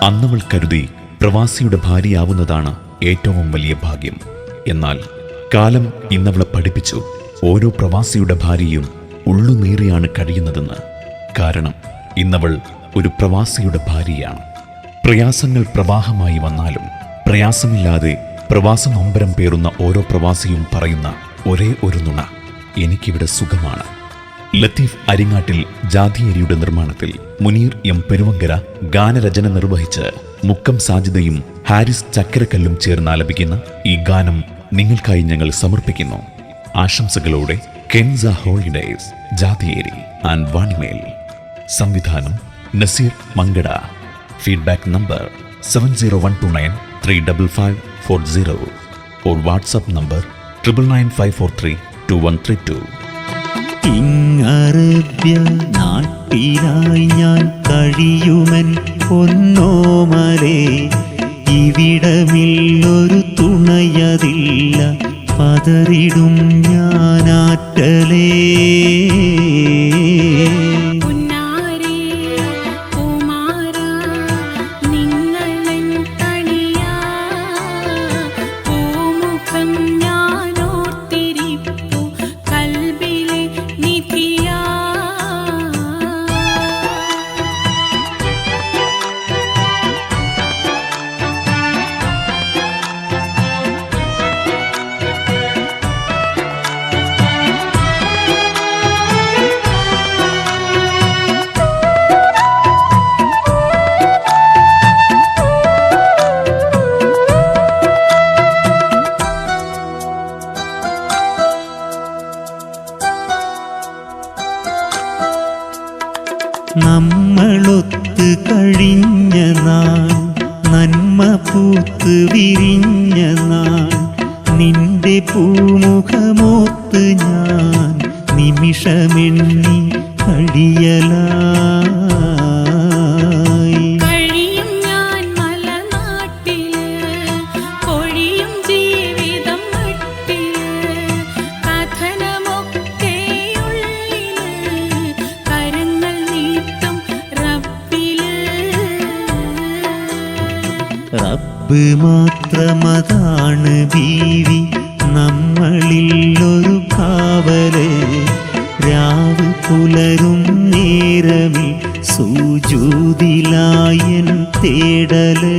അന്നവൾ കരുതി പ്രവാസിയുടെ ഭാര്യയാവുന്നതാണ് ഏറ്റവും വലിയ ഭാഗ്യം. എന്നാൽ കാലം ഇന്നവളെ പഠിപ്പിച്ചു, ഓരോ പ്രവാസിയുടെ ഭാര്യയും ഉള്ളുനീറിയാണ് കഴിയുന്നതെന്ന്. കാരണം ഇന്നവൾ ഒരു പ്രവാസിയുടെ ഭാര്യയാണ്. പ്രയാസങ്ങൾ പ്രവാഹമായി വന്നാലും പ്രയാസമില്ലാതെ പ്രവാസ നൊമ്പരം പേറുന്ന ഓരോ പ്രവാസിയും പറയുന്ന ഒരേ ഒരു നുണ, എനിക്കിവിടെ സുഖമാണ്. ലത്തീഫ് അരിങ്ങാട്ടിൽ ജാതിയേരിയുടെ നിർമ്മാണത്തിൽ മുനീർ എം പെരുവങ്കര ഗാനരചന നിർവഹിച്ച് മുക്കം സാജിദയും ഹാരിസ് ചക്കരക്കല്ലും ചേർന്ന് ആലപിക്കുന്ന ഈ ഗാനം നിങ്ങൾക്കായി ഞങ്ങൾ സമർപ്പിക്കുന്നു. ആശംസകളോടെ കെൻസ ഹോളിഡേയ്സ്, ജാതിയേരി ആൻഡ് വാണിമേൽ. സംവിധാനം Naseer Mankada. Feedback number 7012935540 or WhatsApp number 9995432132. ഇങ്ങറബ്യ നാട്ടിലായി ഞാൻ കഴിയുമൻ പൊന്നോമലേ, ഇവിടമില്ലൊരു തുണയതില്ല, പതറിടും ഞാനാറ്റലേ. നമ്മളൊത്ത് കഴിഞ്ഞ നാൾ, നന്മ പൂത്ത് വിരിഞ്ഞ നാൾ, നിന്റെ പൂമുഖമോത്ത് ഞാൻ നിമിഷമെണ്ണി കഴിയലായി. റബ്ബ് മാത്രമതാണ് ബീവി, നമ്മളിലൊരു കാവല്. രാവ് പുലരും നേരമിൽ സുജൂദിലായൻ തേടല്.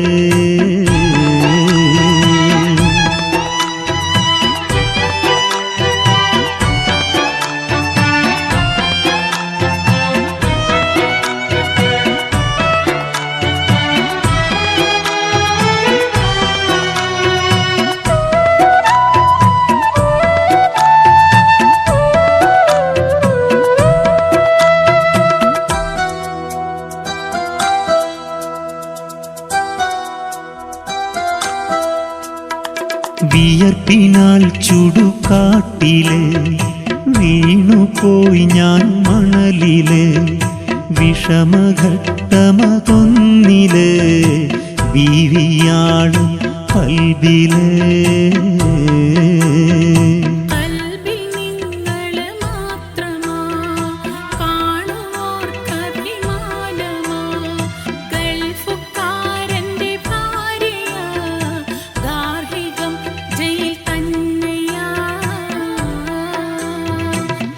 വിയർപ്പിനാൽ ചുടുകാട്ടില് വീണുപോയി ഞാൻ മണലില്. വിഷമഘട്ടമതൊന്നില് ബീവിയാളും കൽബില്.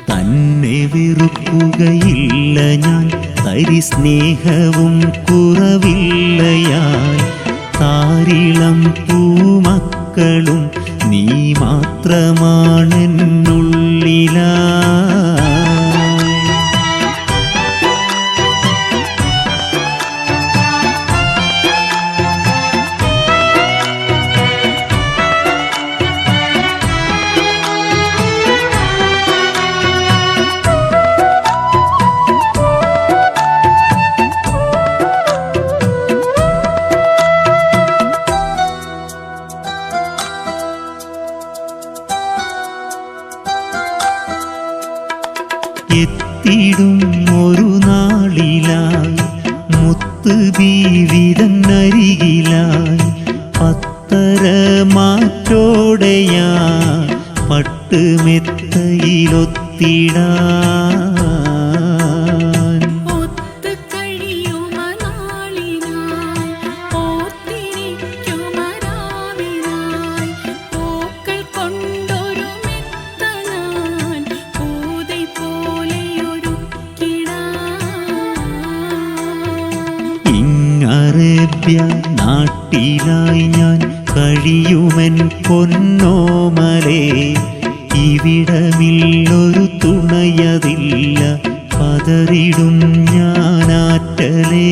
തന്നെ വെറുക്കുകയില്ല ഞാൻ, തരിസ്നേഹവും കുറവില്ലയാൽ. താരിളം പൂമക്കളും നീ മാത്രമാണെന്നുള്ളിലാ. എത്തിടും ഒരു നാളിലായി മുത്ത് ബീവിതന്നരികിലായി. പത്തര മാറ്റോടെയാ പട്ടുമെത്തയിലൊത്തിടാ. നവ്യ നാട്ടിലായി ഞാൻ കഴിയുമെൻ പൊന്നോമലേ. ഇവിടമില്ലൊരു തുണയതില്ല, പതറിടും ഞാനാറ്റലേ.